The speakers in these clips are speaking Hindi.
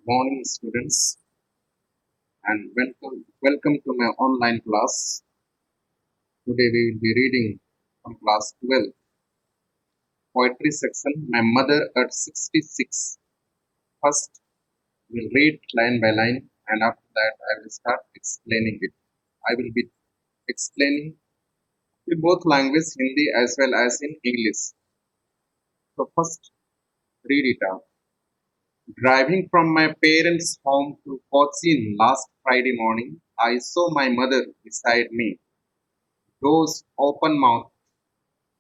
Morning, students, and welcome to my online class. Today we will be reading from class 12, poetry section, My Mother at 66. First, we'll read line by line, and after that, I will start explaining it. I will be explaining in both languages, Hindi as well as in English. So, first, read it out. Driving from my parents' home to Cochin last Friday morning, I saw my mother beside me, rose open mouthed,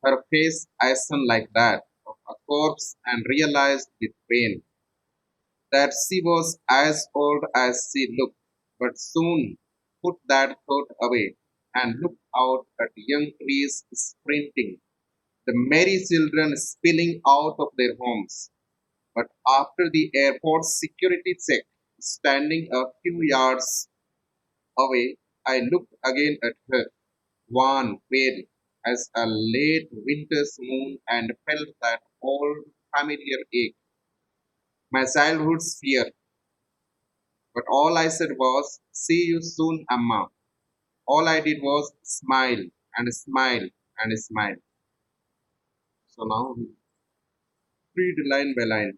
her face ashen like that of a corpse, and realized with pain that she was as old as she looked, but soon put that thought away and looked out at young trees sprinting, the merry children spilling out of their homes. But after the airport security check, standing a few yards away, I looked again at her, wan, pale as a late winter's moon, and felt that old familiar ache, my childhood's fear. But all I said was, "See you soon, Amma." All I did was smile and smile and smile. So now we read line by line.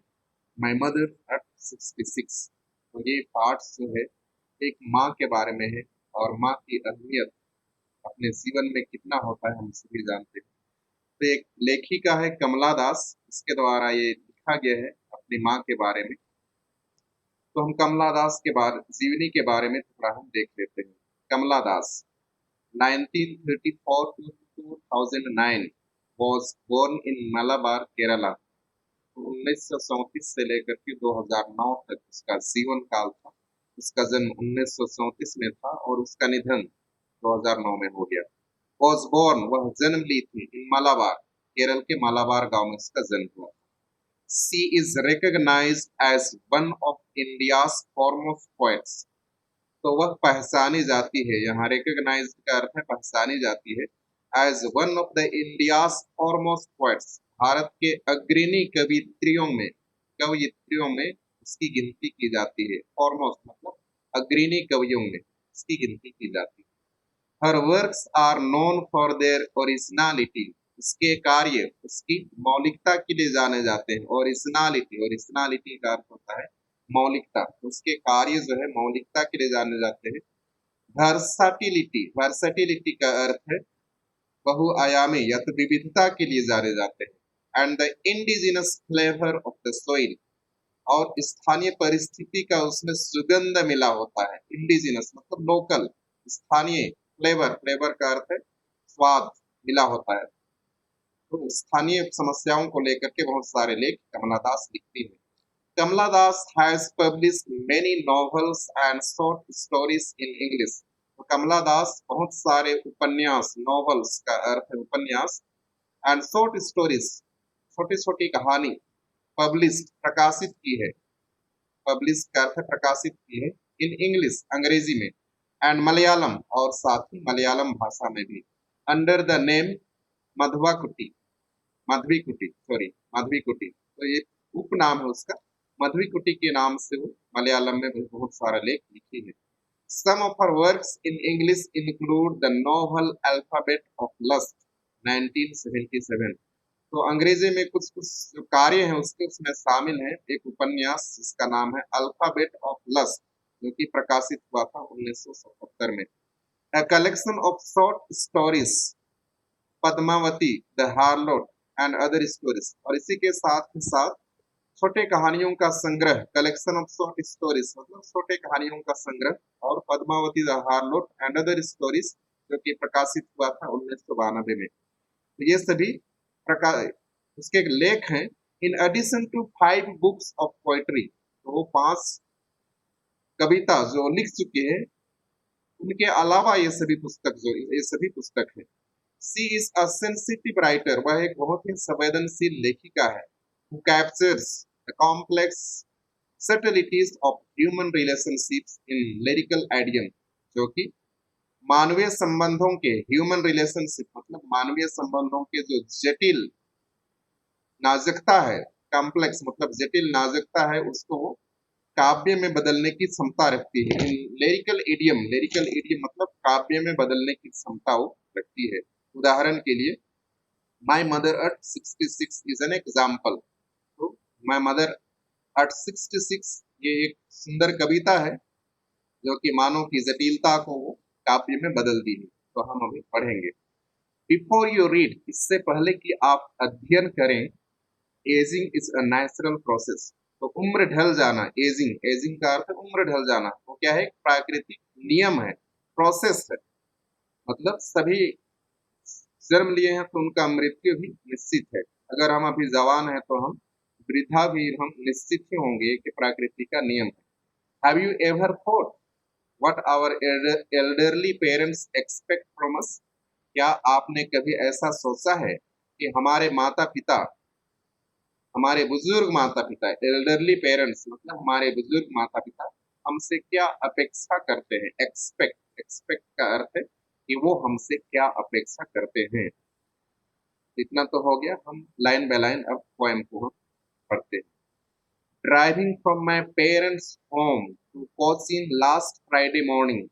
My mother at 66. तो ये पार्ट जो है एक माँ के बारे में है और माँ की अहमियत अपने जीवन में कितना होता है हम सभी जानते हैं। तो एक लेखिका है कमला दास, इसके द्वारा ये लिखा गया है अपनी माँ के बारे में। तो हम कमला दास के बारे जीवनी के बारे में थोड़ा हम देख लेते हैं। कमला दास 1934 to 2009 was born in Malabar, Kerala। तो 1934 से लेकर के 2009 तक उसका जीवन काल था। उसका जन्म 1934 में था और उसका निधन 2009 में हो गया। was born वह जन्म ली थी इन मालाबार, केरल के मालाबार गांव में उसका जन्म हुआ। She is recognized as one of India's foremost poets। तो वह पहचानी जाती है, यहाँ recognized का अर्थ है पहचानी जाती है, as one of the India's foremost poets। Bharat के अग्रणी कवियत्रियों में उसकी गिनती की जाती है। foremost मतलब अग्रणी कवियों में उसकी गिनती की जाती है। Her works are known for their originality। उसके कार्य उसकी मौलिकता के लिए जाने जाते हैं। ओरिजिनलिटी का अर्थ होता है मौलिकता। उसके कार्य जो है मौलिकता के लिए जाने जाते हैं। वर्सटिलिटी का अर्थ है बहुआयामी या तो विविधता के लिए जाने जाते हैं। And the indigenous flavour of the soil, और स्थानीय परिस्थिति का उसमें सुगंध मिला होता है। इंडिजिनस मतलब लोकल, स्थानीय, फ्लेवर का अर्थ है स्वाद, मिला होता है। तो स्थानीय समस्याओं को लेकर के बहुत सारे लेख कमला दास लिखती है। कमला दास has published many novels and short stories in English। तो कमला दास बहुत सारे उपन्यास, नॉवेल्स का अर्थ है उपन्यास, एंड शॉर्ट स्टोरीज छोटी छोटी कहानी, पब्लिश्ड प्रकाशित की है। पब्लिश का अर्थ है प्रकाशित की है इन इंग्लिश अंग्रेजी में, एंड मलयालम और साथ ही मलयालम भाषा में भी, अंडर द नेम मधवाकुटी माधवी कुटी। तो ये उपनाम है उसका, माधवी कुटी के नाम से वो मलयालम में बहुत सारा लेख लिखी है। Some of her works in English include the novel alphabet of lust 1977। तो अंग्रेजी में कुछ कुछ जो कार्य हैं उसके उसमें शामिल है एक उपन्यास जिसका नाम है अल्फाबेट ऑफ लस्ट, जो कि प्रकाशित हुआ था 1977 में। A collection of short stories, Padmavati, the harlot and other stories. और इसी के साथ छोटे कहानियों का संग्रह, कलेक्शन ऑफ शॉर्ट स्टोरीज मतलब छोटे कहानियों का संग्रह, और Padmavati, the harlot and other stories, जो कि प्रकाशित हुआ था 1992 में। तो ये सभी प्रकार उसके लेख हैं। In addition to 5 books of poetry, तो वो 5 कविता जो लिख चुके हैं, उनके अलावा ये सभी पुस्तक है। सी इज अ सेंसिटिव राइटर, वह एक बहुत ही संवेदनशील लेखिका है। who captures the complex subtleties of human relationships in lyrical idiom, जो कि मानवीय संबंधों के, ह्यूमन रिलेशनशिप मतलब मानवीय संबंधों के जो जटिल नाजुकता है, कॉम्प्लेक्स मतलब जटिल नाजुकता है, उसको वो काव्य में बदलने की क्षमता रखती है। लिरिकल इडियम मतलब काव्य में बदलने की क्षमता वो रखती है। उदाहरण के लिए my mother eight 66 is an example. तो माई मदर एट 66 ये एक सुंदर कविता है जो कि मानव की जटिलता को वो काव्य में बदल दी है। तो हम अभी पढ़ेंगे। बिफोर यू रीड, इससे पहले कि आप अध्ययन करें, ageing is a natural process. तो उम्र ढल जाना, एजिंग का अर्थ है उम्र ढल जाना, वो क्या है? प्राकृतिक नियम है, प्रोसेस है। मतलब सभी जन्म लिए हैं तो उनका मृत्यु भी निश्चित है। अगर हम अभी जवान हैं तो हम वृद्धा भी हम निश्चित ही होंगे कि प्रकृति का नियम है। Have you ever thought what our elderly parents expect from us? क्या आपने कभी ऐसा सोचा है कि हमारे माता पिता, हमारे बुजुर्ग माता पिता, एल्डरली पेरेंट्स मतलब हमारे बुजुर्ग माता पिता हमसे क्या अपेक्षा करते हैं? एक्सपेक्ट का अर्थ है कि वो हमसे क्या अपेक्षा करते हैं। इतना तो हो गया। हम लाइन बाय लाइन अब पोएम को हम पढ़ते हैं। Driving from my parents home to Cochin last Friday morning.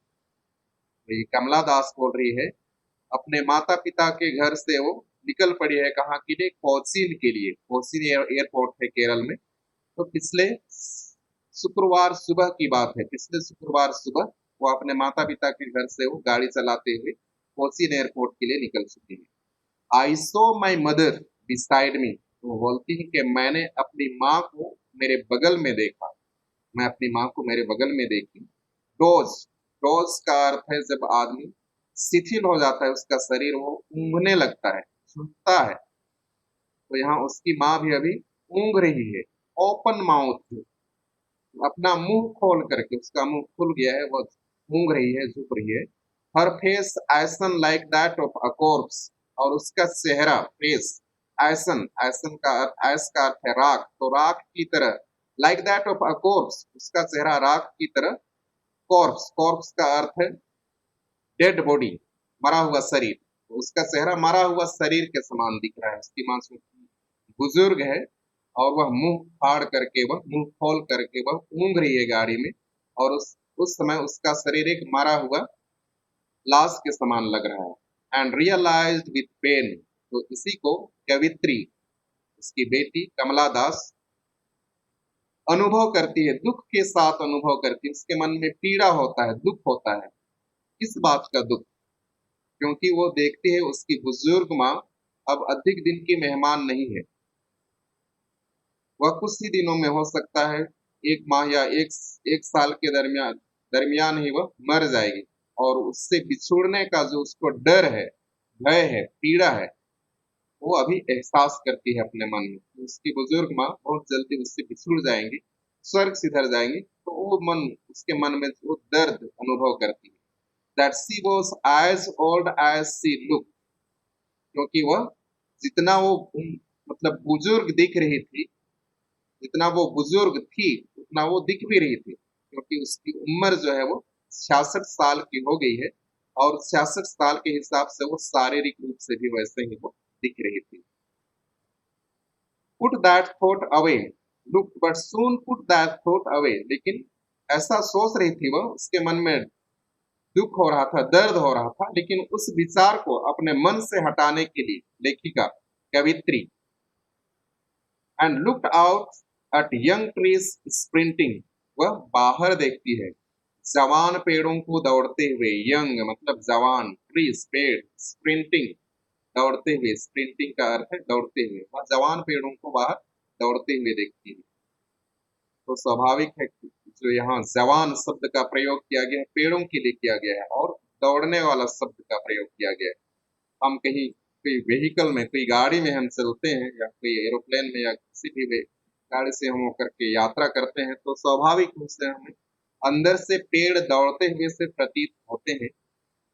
ये कमला दास बोल रही है, अपने माता पिता के घर से वो निकल पड़ी है। कहाँ के लिए? कोचीन के लिए। कोचीन एयरपोर्ट है केरल में। तो पिछले शुक्रवार सुबह की बात है। पिछले शुक्रवार सुबह वो अपने माता पिता के घर से वो गाड़ी चलाते हुए कोचीन एयरपोर्ट के लिए निकल चुकी है। आई सो माई मदर बिसाइड मी। वो बोलती है कि मैंने अपनी माँ को मेरे बगल में देखा। मैं अपनी माँ को मेरे बगल में देखी। डोज, डोज का अर्थ है जब आदमी शिथिल हो जाता है, उसका शरीर वो ऊँघने लगता है, झुकता है। तो यहाँ उसकी माँ भी अभी ऊँघ रही है। ओपन माउथ, अपना मुंह खोल करके, उसका मुंह खुल गया है, वो ऊँघ रही है, झुक रही है। हर फेस ऐसन like that of a corps. और उसका चेहरा, फेस, ऐसन, ऐसन का अर्थ, ऐस का अर्थ है राख, तो राख की तरह, like that of a corps, उसका चेहरा राख की तरह। कॉर्प्स, कॉर्प्स का अर्थ है डेड बॉडी, मरा हुआ शरीर। तो उसका चेहरा मरा हुआ शरीर के समान दिख रहा है। उसकी मां बुजुर्ग है और वह मुंह फाड़ करके, वह मुंह खोल करके वह ऊँघ रही है गाड़ी में। और उस समय उसका शरीर एक मरा हुआ लाश के समान लग रहा है। And realised with pain. तो इसी को कवित्री, उसकी बेटी कमला दास अनुभव करती है, दुख के साथ अनुभव करती है। उसके मन में पीड़ा होता है, दुख होता है। किस बात का दुख? क्योंकि वो देखती है उसकी बुजुर्ग माँ अब अधिक दिन की मेहमान नहीं है। वह कुछ ही दिनों में, हो सकता है एक माह या एक साल के दरमियान दरमियान ही वह मर जाएगी। और उससे बिछुड़ने का जो उसको डर है, भय है, पीड़ा है, वो अभी एहसास करती है अपने मन में। तो उसकी बुजुर्ग माँ बहुत जल्दी उससे बिछुड़ जाएंगी, स्वर्ग सिधर जाएंगी। तो वो मन, उसके मन में वो दर्द अनुभव करती है। That she was as old as she looked। क्योंकि वह जितना वो मतलब बुजुर्ग दिख रही थी, जितना वो बुजुर्ग थी उतना वो दिख भी रही थी। क्योंकि उसकी उम्र जो है वो 66 साल की हो गई है। और 66 साल के हिसाब से वो शारीरिक रूप से भी वैसे ही वो दिख रही थी। Put that thought away, look but soon put that thought away। लेकिन ऐसा सोच रही थी वह, उसके मन में दुख हो रहा था, दर्द हो रहा था, लेकिन उस विचार को अपने मन से हटाने के लिए लेखिका, कवित्री, and looked out at young trees sprinting. वह बाहर देखती है जवान पेड़ों को दौड़ते हुए। यंग मतलब जवान, ट्रीज पेड़, स्प्रिंटिंग दौड़ते हुए। स्प्रिंटिंग का अर्थ है दौड़ते हुए। वह जवान पेड़ों को बाहर दौड़ते हुए देखती है। तो स्वाभाविक है कि जो यहाँ जवान शब्द का प्रयोग किया गया है, पेड़ों के लिए किया गया है, और दौड़ने वाला शब्द का प्रयोग किया गया है। हम कहीं कोई व्हीकल में, कोई गाड़ी में हम चलते हैं, या कोई एरोप्लेन में, या किसी भी गाड़ी से हम होकर के यात्रा करते हैं, तो स्वाभाविक रूप से हमें अंदर से पेड़ दौड़ते हुए से प्रतीत होते हैं।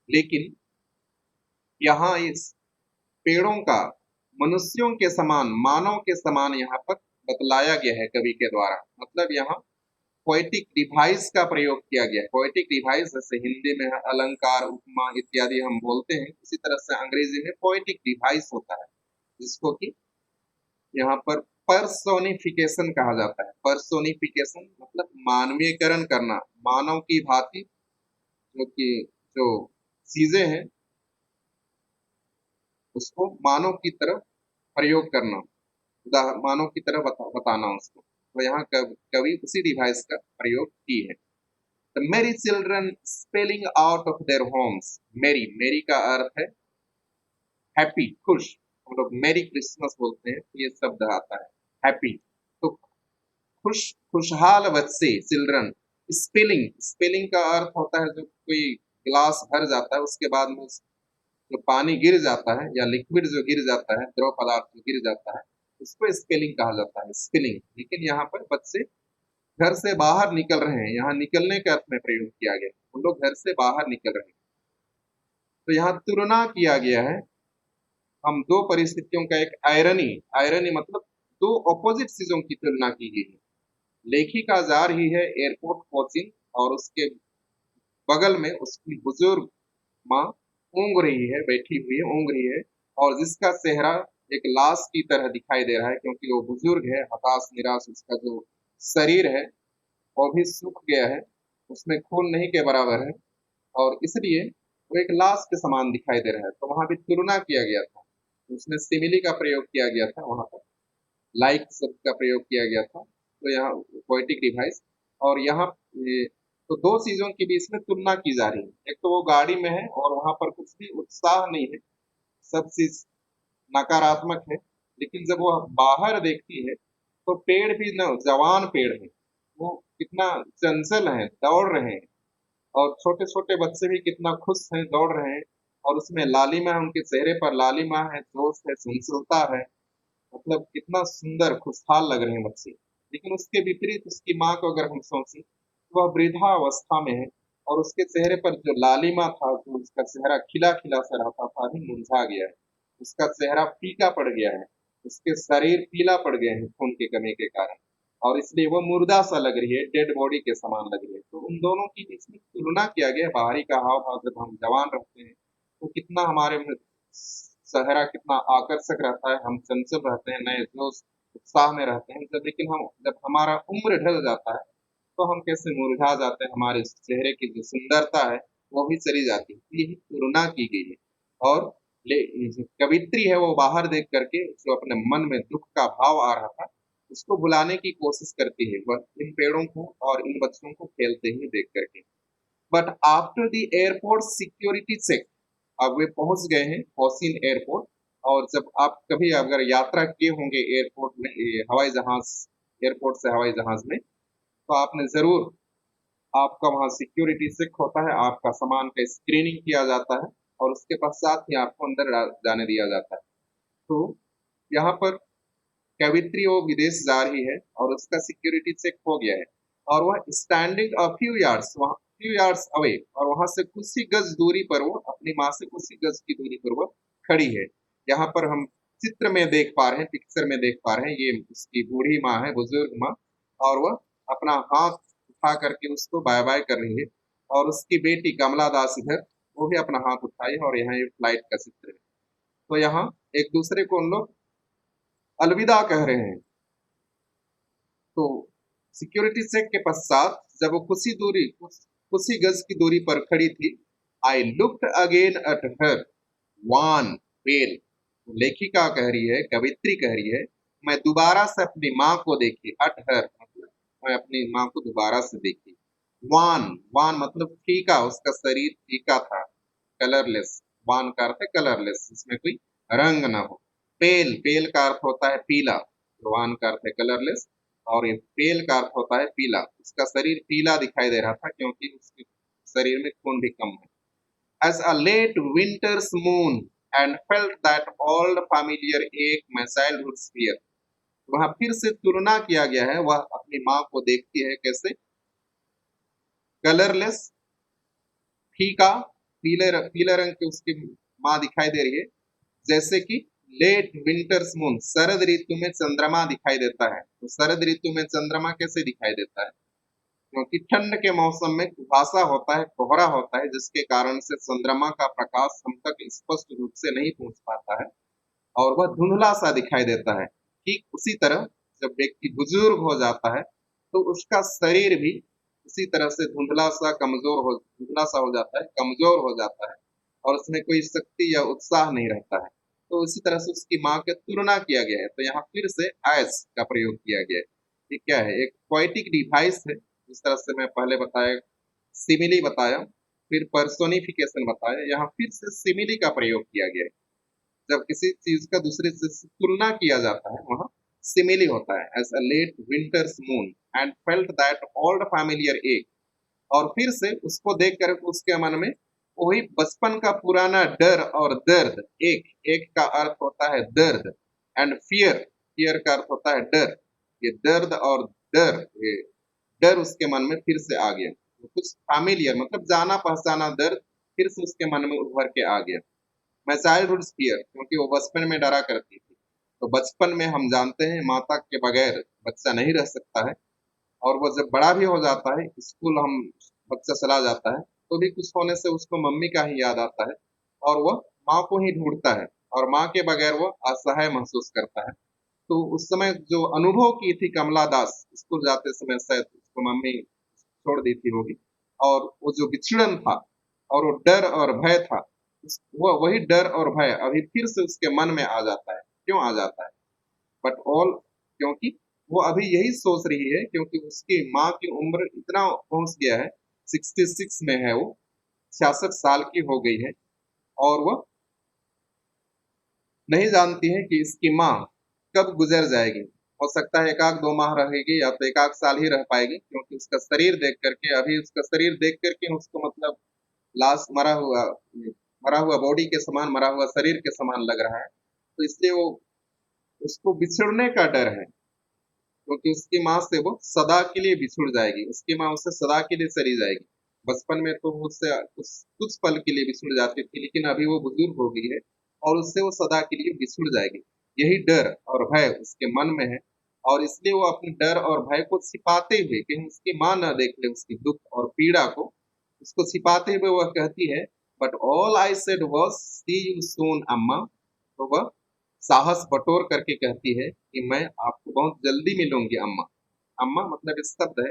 लेकिन यहाँ इस पेड़ों का मनुष्यों के समान, मानव के समान यहाँ पर बतलाया गया है कवि के द्वारा। मतलब यहाँ पोएटिक डिवाइस का प्रयोग किया गया है। पोएटिक डिवाइस जैसे हिंदी में अलंकार, उपमा इत्यादि हम बोलते हैं, इसी तरह से अंग्रेजी में पोएटिक डिवाइस होता है, जिसको कि यहाँ पर पर्सोनिफिकेशन कहा जाता है। पर्सोनिफिकेशन मतलब मानवीयकरण करना, मानव की भांति जो चीजें हैं उसको मानव की तरह प्रयोग करना, मानव की तरह बताना उसको। तो यहाँ कवि उसी डिवाइस का प्रयोग की है। The merry children spelling out of their homes. merry, merry का अर्थ है हैप्पी, खुश। हम लोग मेरी क्रिसमस बोलते हैं, ये शब्द आता है हैप्पी। तो खुशहाल बच्चे, चिल्ड्रन। स्पेलिंग, स्पेलिंग का अर्थ होता है जो कोई गिलास भर जाता है उसके बाद में जो पानी गिर जाता है या लिक्विड जो गिर जाता है, द्रव पदार्थ जो गिर जाता है, उसको स्पेलिंग कहा जाता है, स्पेलिंग। लेकिन यहाँ पर बच्चे घर से बाहर निकल रहे हैं, यहाँ निकलने के अर्थ में प्रयोग किया गया, उन लोग घर से बाहर निकल रहे हैं। तो यहाँ तुलना किया गया है, हम दो परिस्थितियों का, एक आयरनी, आयरनी मतलब दो ऑपोजिट चीजों की तुलना की गई है। लेखिका जा रही है एयरपोर्ट कोचिंग और उसके बगल में उसकी बुजुर्ग माँ ऊँग रही है, बैठी हुई है, ऊँग रही है, और जिसका चेहरा एक लाश की तरह दिखाई दे रहा है क्योंकि वो बुजुर्ग है, हताश निराश, उसका जो शरीर है वो भी सूख गया है, उसमें खून नहीं के बराबर है और इसलिए वो एक लाश के समान दिखाई दे रहा है। तो वहां भी तुलना किया गया था, उसमें सिमिली का प्रयोग किया गया था, वहां पर लाइक शब्द का प्रयोग किया गया था। तो यहाँ पोएटिक डिवाइस, और यहाँ तो दो चीजों के बीच में तुलना की जा रही है। एक तो वो गाड़ी में है और वहां पर कुछ भी उत्साह नहीं है, सब चीज नकारात्मक है। लेकिन जब वो बाहर देखती है तो पेड़ भी न जवान पेड़ है, वो कितना चंचल है, दौड़ रहे हैं, और छोटे छोटे बच्चे भी कितना खुश हैं, दौड़ रहे हैं, और उसमें लालिमा है, उनके चेहरे पर लालिमा है, जोश है, चंचलता है, मतलब कितना सुंदर खुशहाल लग रहे हैं बच्चे। लेकिन उसके विपरीत उसकी माँ को अगर हम सोचें तो वह वृद्धावस्था में है और उसके चेहरे पर जो लालिमा था, जो उसका चेहरा खिला खिला सा रहता था, अभी मुरझा गया है, उसका चेहरा फीका पड़ गया है, उसके शरीर पीला पड़ गए हैं खून की कमी के कारण, और इसलिए वो मुर्दा सा लग रही है, डेड बॉडी के समान लग रही है। तो उन दोनों की बीच में तुलना किया गया। बाहरी का हाव भाव जब हम जवान रहते हैं तो कितना हमारे में चेहरा कितना आकर्षक रहता है, हम चंचल रहते हैं, नए जोश उत्साह में रहते हैं, जब लेकिन हम जब हमारा उम्र ढल जाता है तो हम कैसे मुरझा जाते हैं, हमारे चेहरे की जो सुंदरता है वो भी चली जाती है। यही तुलना की गई है। और जो कवित्री है वो बाहर देख करके जो अपने मन में दुख का भाव आ रहा था उसको भुलाने की कोशिश करती है, वह इन पेड़ों को और इन बच्चों को खेलते हुए देख करके। But after the airport security check, अब वे पहुंच गए हैं होसिन एयरपोर्ट। और जब आप कभी अगर यात्रा किए होंगे एयरपोर्ट में, हवाई जहाज, एयरपोर्ट से हवाई जहाज में, तो आपने जरूर, आपका वहाँ सिक्योरिटी चेक होता है, आपका सामान का स्क्रीनिंग किया जाता है और उसके पश्चात ही आपको अंदर जाने दिया जाता है। तो यहाँ पर कवित्री वो विदेश जा रही है और उसका सिक्योरिटी चेक हो गया है और वह स्टैंडिंग अ फ्यू यार्ड्स, वहाँ फ्यू यार्ड्स अवे, और वहां से कुछ ही गज दूरी पर वो, अपनी माँ से कुछ ही गज की दूरी पर वो खड़ी है। यहाँ पर हम चित्र में देख पा रहे हैं, पिक्चर में देख पा रहे हैं, ये उसकी बूढ़ी माँ है, बुजुर्ग माँ, और वह अपना हाथ उठा करके उसको बाय बाय कर रही है। और उसकी बेटी कमला दास इधर, वो भी अपना हाथ उठाई है, और यहाँ ये फ्लाइट का चित्र है। तो यहाँ एक दूसरे को उन लोग अलविदा कह रहे हैं। तो सिक्योरिटी चेक के पश्चात जब वो कुछ ही गज की दूरी पर खड़ी थी, I looked again at her wan पेल। लेखिका कह रही है, कवित्री कह रही है, मैं दोबारा से अपनी माँ को देखी, अट हर मतलब मैं अपनी माँ को दोबारा से देखी। वान, वान मतलब फीका, उसका शरीर फीका था, कलरलेस। वान का अर्थ है कलरलेस, जिसमें कोई रंग ना हो। पेल, पेल का अर्थ होता है पीला, तो वान का अर्थ है कलरलेस, और ये पेल का अर्थ होता है पीला। उसका शरीर पीला दिखाई दे रहा था क्योंकि उसके शरीर में खून भी कम है। As a late winter's moon and felt that old familiar ache my childhood's fear। वहां फिर से तुलना किया गया है, वह अपनी माँ को देखती है कैसे, कलरलेस, फीका, पीले रंग की उसकी माँ दिखाई दे रही है, जैसे कि लेट विंटर्स मून, शरद ऋतु में चंद्रमा दिखाई देता है। तो शरद ऋतु में चंद्रमा कैसे दिखाई देता है, क्योंकि ठंड के मौसम में कुहासा होता है, कोहरा होता है, जिसके कारण से चंद्रमा का प्रकाश हम तक स्पष्ट रूप से नहीं पहुंच पाता है और वह धुंधला सा दिखाई देता है। ठीक उसी तरह जब व्यक्ति बुजुर्ग हो जाता है तो उसका शरीर भी उसी तरह से धुंधला सा हो जाता है, कमजोर हो जाता है और उसमें कोई शक्ति या उत्साह नहीं रहता है। तो इसी तरह से उसकी माँ की तुलना किया गया है। तो यहाँ फिर से एस का प्रयोग किया गया है। ये क्या है? एक पोएटिक डिवाइस है। जिस तरह से मैं पहले बताया, सिमिली बताया, फिर पर्सोनिफिकेशन बताया, यहाँ फिर से सिमिली का प्रयोग किया गया है। जब किसी चीज का दूसरे से तुलना किया जाता है वहां सिमिली होता है। As a late winters moon and felt that old familiar ache, और फिर से उसको देख कर उसके मन में वही बचपन का पुराना डर और दर्द, एक का अर्थ होता है दर्द, एंड फियर का अर्थ होता है डर। ये दर्द और ये डर उसके मन में फिर से आ गया। तो कुछ फैमिलियर मतलब जाना पहचाना दर्द फिर से उसके मन में उभर के आ गया। मैं चाइल्डहुड फियर, क्योंकि वो बचपन में डरा करती थी। तो बचपन में हम जानते हैं माता के बगैर बच्चा नहीं रह सकता है। और वो जब बड़ा भी हो जाता है, स्कूल हम बच्चा चला जाता है, तो भी कुछ होने से उसको मम्मी का ही याद आता है और वह माँ को ही ढूंढता है और माँ के बगैर वो असहाय महसूस करता है। तो उस समय जो अनुभव की थी कमला दास, स्कूल जाते समय शायद उसको मम्मी छोड़ दी थी होगी, और वो जो विछड़न था और वो डर और भय था, वो वही डर और भय अभी फिर से उसके मन में आ जाता है। क्यों आ जाता है? बट ऑल, क्योंकि वो अभी यही सोच रही है, क्योंकि उसकी माँ की उम्र इतना पहुंच गया है, 66 में है वो, 66 साल की हो गई है, और वह नहीं जानती है कि इसकी माँ कब गुजर जाएगी। हो सकता है 1 आध 2 माह रहेगी या तो 1 आध साल ही रह पाएगी, क्योंकि उसका शरीर देख करके, अभी उसका शरीर देख करके उसको मतलब लाश मरा हुआ बॉडी के समान, मरा हुआ शरीर के समान लग रहा है। तो इसलिए वो उसको बिछड़ने का डर है, क्योंकि उसकी माँ से वो सदा के लिए बिछुड़ जाएगी, उसकी माँ उससे सदा के लिए चली जाएगी। बचपन में तो वो उससे कुछ पल के लिए बिछुड़ जाती थी, लेकिन अभी वो बुजुर्ग हो गई है और उससे वो सदा के लिए बिछुड़ जाएगी। यही डर और भय उसके मन में है, और इसलिए वो अपने डर और भय को छिपाते हुए, कहीं उसकी माँ न देख ले उसकी दुख और पीड़ा को, उसको छिपाते हुए वह कहती है, but all I said was see you soon Amma. तो वह साहस बटोर करके कहती है कि मैं आपको बहुत जल्दी मिलूंगी अम्मा। अम्मा मतलब इस शब्द है,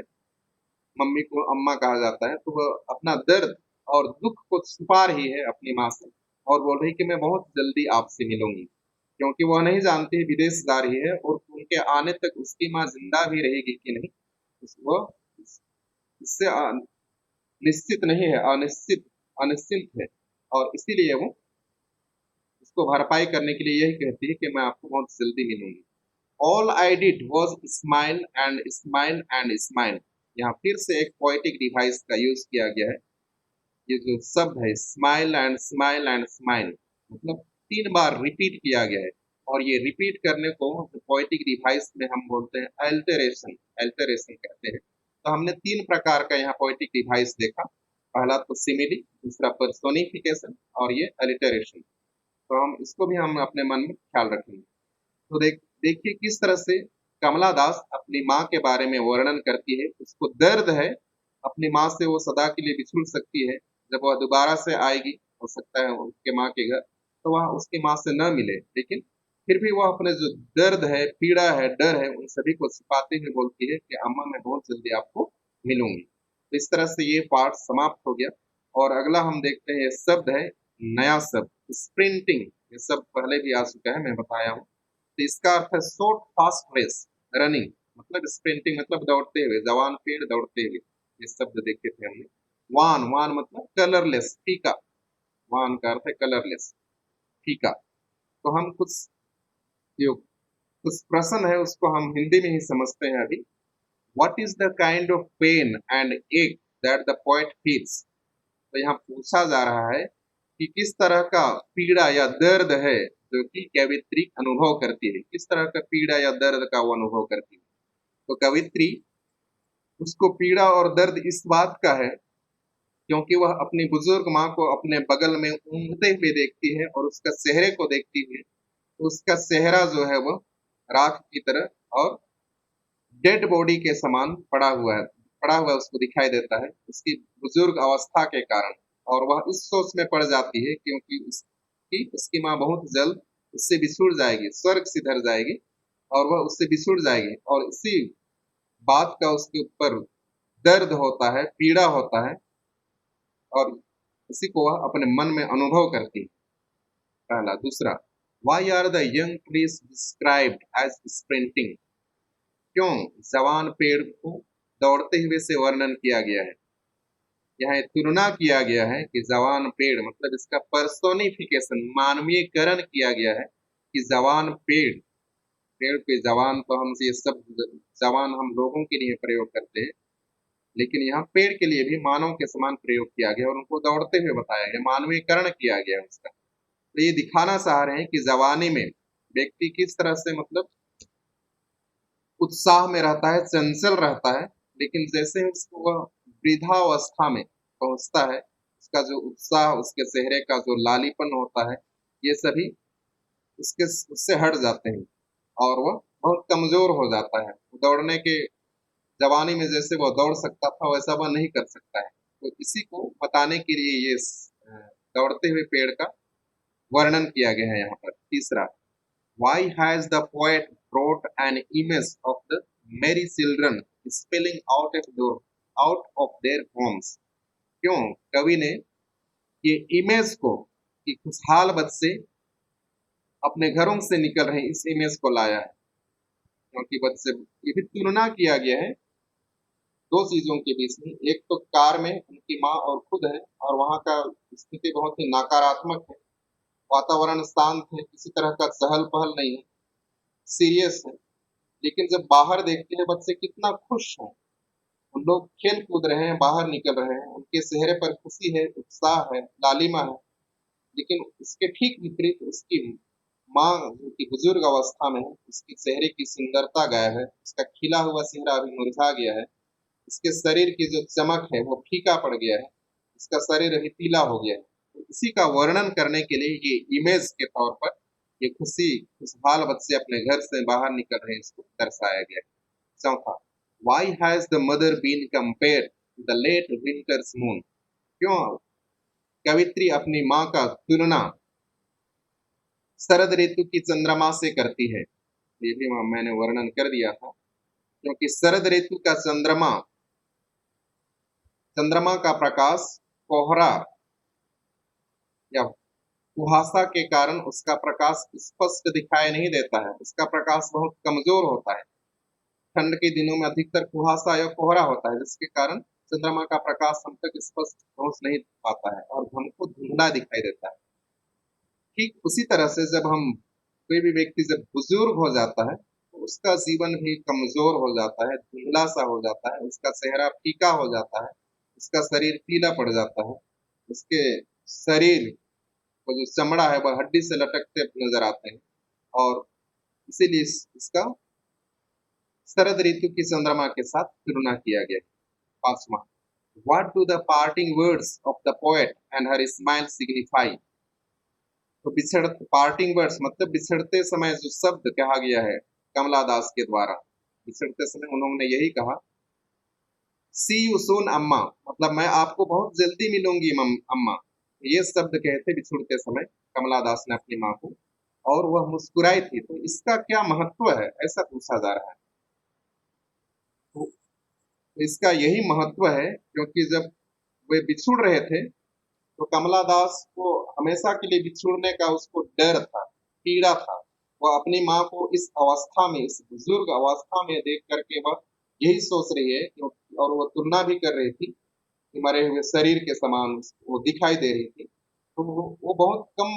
मम्मी को अम्मा कहा जाता है। तो वह अपना दर्द और दुख को छुपा रही है अपनी माँ से और बोल रही कि मैं बहुत जल्दी आपसे मिलूंगी, क्योंकि वह नहीं जानती विदेश जा रही है और उनके आने तक उसकी माँ जिंदा भी रहेगी कि नहीं, वह इससे निश्चित नहीं है, अनिश्चित है। और इसीलिए वो उसको भरपाई करने के लिए यही कहती है कि मैं आपको बहुत जल्दी मिलूंगी। All I did was smile and smile and smile. यहाँ फिर से एक पोएटिक डिवाइस का यूज किया गया है। ये जो शब्द है smile and smile and smile, मतलब 3 बार रिपीट किया गया है। और ये रिपीट करने को पोएटिक डिवाइस में हम बोलते हैं अल्टरेशन, अल्टरेशन कहते हैं। तो हमने 3 प्रकार का यहाँ पोएटिक डिवाइस देखा। पहला तो सिमिली, दूसरा पर्सोनिफिकेशन, और ये अलिटरेशन। तो हम इसको भी हम अपने मन में ख्याल रखेंगे। तो देखिए किस तरह से कमला दास अपनी माँ के बारे में वर्णन करती है। उसको दर्द है, अपनी माँ से वो सदा के लिए बिछुड़ सकती है। जब वह दोबारा से आएगी, हो सकता है उसके माँ के घर, तो वह उसकी माँ से न मिले, लेकिन फिर भी वह अपने जो दर्द है, पीड़ा है, डर है, उन सभी को छिपाते हुए बोलती है कि अम्मा मैं बहुत जल्दी आपको मिलूंगी। तो इस तरह से ये पार्ट समाप्त हो गया। और अगला हम देखते हैं, ये शब्द है नया शब्द स्प्रिंटिंग। ये शब्द पहले भी आ चुका है, मैं बताया हूँ। तो इसका अर्थ है शॉर्ट फास्ट रेस, रनिंग, मतलब स्प्रिंटिंग मतलब दौड़ते हुए, जवान पेड़ दौड़ते हुए। ये शब्द देखे थे हमने। वान, वान मतलब कलरलेस, फीका। वान का अर्थ है कलरलेस, फीका। तो हम जो कुछ प्रश्न है उसको हम हिंदी में ही समझते हैं अभी। What is the kind of pain and ache that the poet feels. तो यहाँ पूछा जा रहा है कि किस तरह का पीड़ा या दर्द है जो कि कवित्री अनुभव करती है, किस तरह का पीड़ा या दर्द का वो अनुभव करती है। तो कवित्री, उसको पीड़ा और दर्द इस बात का है क्योंकि वह अपनी बुजुर्ग माँ को अपने बगल में ऊँघते हुए देखती है और उसका चेहरे को देखती है। तो उसका चेहरा जो है वो राख की तरह और डेड बॉडी के समान पड़ा हुआ उसको दिखाई देता है उसकी बुजुर्ग अवस्था के कारण। और वह इस सोच में पड़ जाती है क्योंकि उसकी माँ बहुत जल्द उससे बिछुड़ जाएगी, स्वर्ग सिधर जाएगी, और वह उससे बिछुड़ जाएगी, और इसी बात का उसके ऊपर दर्द होता है, पीड़ा होता है, और इसी को वह अपने मन में अनुभव करती है। पहला। दूसरा, why are the young trees described as sprinting? क्यों जवान पेड़ को दौड़ते हुए से वर्णन किया गया है? यहाँ तुलना किया गया है कि जवान पेड़, मतलब इसका पर्सोनिफिकेशन, मानवीयकरण किया गया है कि जवान पेड़, पेड़ पे जवान तो हम ये सब जवान हम लोगों के लिए प्रयोग करते हैं, लेकिन यहाँ पेड़ के लिए भी मानव के समान प्रयोग किया गया और उनको दौड़ते हुए बताया गया, मानवीयकरण किया गया उसका। तो ये दिखाना चाह रहे हैं कि जवानी में व्यक्ति किस तरह से, मतलब उत्साह में रहता है, चंचल रहता है, लेकिन जैसे ही उसको वह वृद्धावस्था में पहुंचता है, उसका जो उत्साह, उसके चेहरे का जो लालीपन होता है, ये सभी उसके उससे हट जाते हैं और वह बहुत कमजोर हो जाता है। दौड़ने के जवानी में जैसे वह दौड़ सकता था, वैसा वह नहीं कर सकता है। तो इसी को बताने के लिए ये दौड़ते हुए पेड़ का वर्णन किया गया है यहाँ पर। तीसरा, why has the poet brought an image of the merry children spilling out of their homes? क्यों कवि ने ये इमेज को, कि खुशहाल बच्चे अपने घरों से निकल रहे हैं, इस इमेज को लाया है? क्योंकि बच्चे, ये भी तुलना किया गया है दो चीजों के बीच में। एक तो कार में उनकी माँ और खुद है, और वहां का स्थिति बहुत ही नकारात्मक है, वातावरण शांत है, किसी तरह का चहल पहल नहीं है, सीरियस है। लेकिन जब बाहर देखते हैं बच्चे कितना खुश हैं, उन लोग खेल कूद रहे हैं, बाहर निकल रहे हैं, उनके चेहरे पर खुशी है, उत्साह है, लालिमा है। लेकिन इसके ठीक विपरीत उसकी माँ, जो कि बुजुर्ग अवस्था में है, उसके चेहरे की सुंदरता गायब है, उसका खिला हुआ चेहरा अभी मुरझा गया है, इसके शरीर की जो चमक है वो फीका पड़ गया है, इसका शरीर अभी पीला हो गया है। तो इसी का वर्णन करने के लिए ये इमेज के तौर पर ये खुशहाल बच्चे अपने घर से बाहर निकल रहे हैं, इसको दर्शाया गया है। चौथा, why has the mother been compared to the late winter's moon? क्यों कवित्री अपनी माँ का तुलना शरद ऋतु की चंद्रमा से करती है? ये भी मैंने वर्णन कर दिया था, क्योंकि शरद ऋतु का चंद्रमा का प्रकाश कोहरा या कुहासा के कारण उसका प्रकाश स्पष्ट दिखाई नहीं देता है, उसका प्रकाश बहुत कमजोर होता है। ठंड के दिनों में अधिकतर कुहासा या कोहरा होता है, जिसके कारण चंद्रमा का प्रकाश हम तक स्पष्ट पहुंच नहीं पाता है और हमको धुंधला दिखाई देता है। ठीक उसी तरह से जब हम, कोई भी व्यक्ति जब बुजुर्ग हो जाता है, तो उसका जीवन भी कमजोर हो जाता है, धुंधला सा हो जाता है, उसका चेहरा फीका हो जाता है, उसका शरीर पीला पड़ जाता है, उसके शरीर को जो चमड़ा है वह हड्डी से लटकते नजर आते हैं। और इसीलिए इसका शरद ऋतु की चंद्रमा के साथ तुलना किया गया। पांचवा, what do the parting words of the poet and her smile signify? तो पार्टिंग वर्ड्स मतलब बिछड़ते समय जो शब्द कहा गया है कमला दास के द्वारा, बिछड़ते समय उन्होंने यही कहा, सी यू सून अम्मा, मतलब मैं आपको बहुत जल्दी मिलूंगी अम्मा। ये शब्द कहे थे बिछुड़ते समय कमला दास ने अपनी माँ को, और वह मुस्कुराई थी। तो इसका क्या महत्व है, ऐसा पूछा जा रहा है। तो इसका यही महत्व है, क्योंकि जब वे बिछुड़ रहे थे तो कमला दास को हमेशा के लिए बिछुड़ने का उसको डर था, पीड़ा था। वह अपनी माँ को इस अवस्था में, इस बुजुर्ग अवस्था में देख करके वह यही सोच रही है, और वह तुलना भी कर रही थी कि मरे हुए शरीर के समान वो दिखाई दे रही थी। तो वो बहुत कम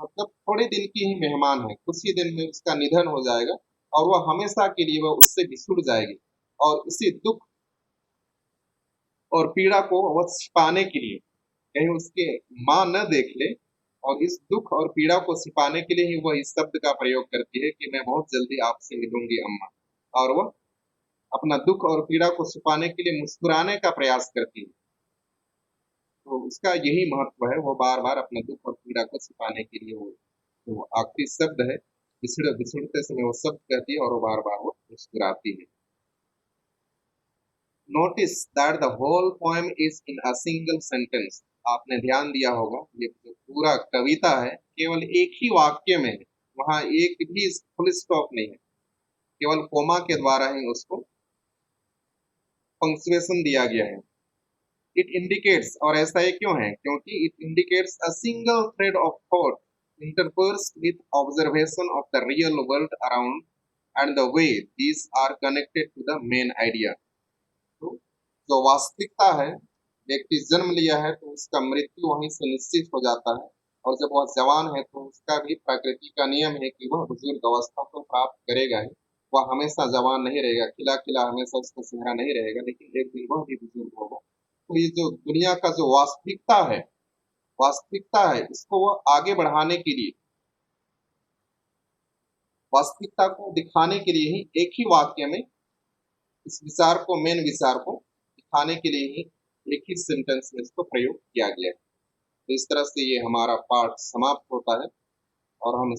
मतलब थोड़े दिन की ही मेहमान है, कुछ ही दिन में उसका निधन हो जाएगा और वह हमेशा के लिए वह उससे बिछुड़ जाएगी। और इसी दुख और पीड़ा को वह छिपाने के लिए, कहीं उसके माँ न देख ले, और इस दुख और पीड़ा को छिपाने के लिए ही वह इस शब्द का प्रयोग करती है कि मैं बहुत जल्दी आपसे मिलूंगी अम्मा। और वह अपना दुख और पीड़ा को छिपाने के लिए मुस्कुराने का प्रयास करती है। तो उसका यही महत्व है, वो बार बार अपने दुख और पीड़ा को छिपाने के लिए वो आखिरी शब्द है, बिछड़ते समय वो शब्द कहती है और वो बार बार वो मुस्कुराती है। Notice that the whole poem is in a single sentence. आपने ध्यान दिया होगा ये जो पूरा कविता है केवल एक ही वाक्य में है, वहां एक भी फुल स्टॉप नहीं है। केवल कोमा के द्वारा ही उसको पंक्चुएशन दिया गया है। इट इंडिकेट्स, और ऐसा ये क्यों है, क्योंकि it indicates a single thread of thought interpersed with observation of the real world around and the way these are connected to the main idea। तो जो वास्तविकता है, व्यक्ति जन्म लिया है तो उसका मृत्यु वहीं से निश्चित हो जाता है, और जब वह जवान है तो उसका भी प्रकृति का नियम है कि वह बुजुर्ग अवस्था को प्राप्त करेगा ही। वह हमेशा जवान नहीं रहेगा, खिला खिला हमेशा उसका चेहरा नहीं रहेगा, लेकिन एक दिन वह भी बुजुर्ग होगा। तो ये जो दुनिया का जो वास्तविकता है, इसको वह आगे बढ़ाने के लिए, वास्तविकता को दिखाने के लिए ही एक ही वाक्य में इस विचार को, मेन विचार को दिखाने के लिए ही एक ही सेंटेंस में इसको प्रयोग किया गया है। तो इस तरह से ये हमारा पाठ समाप्त होता है और हम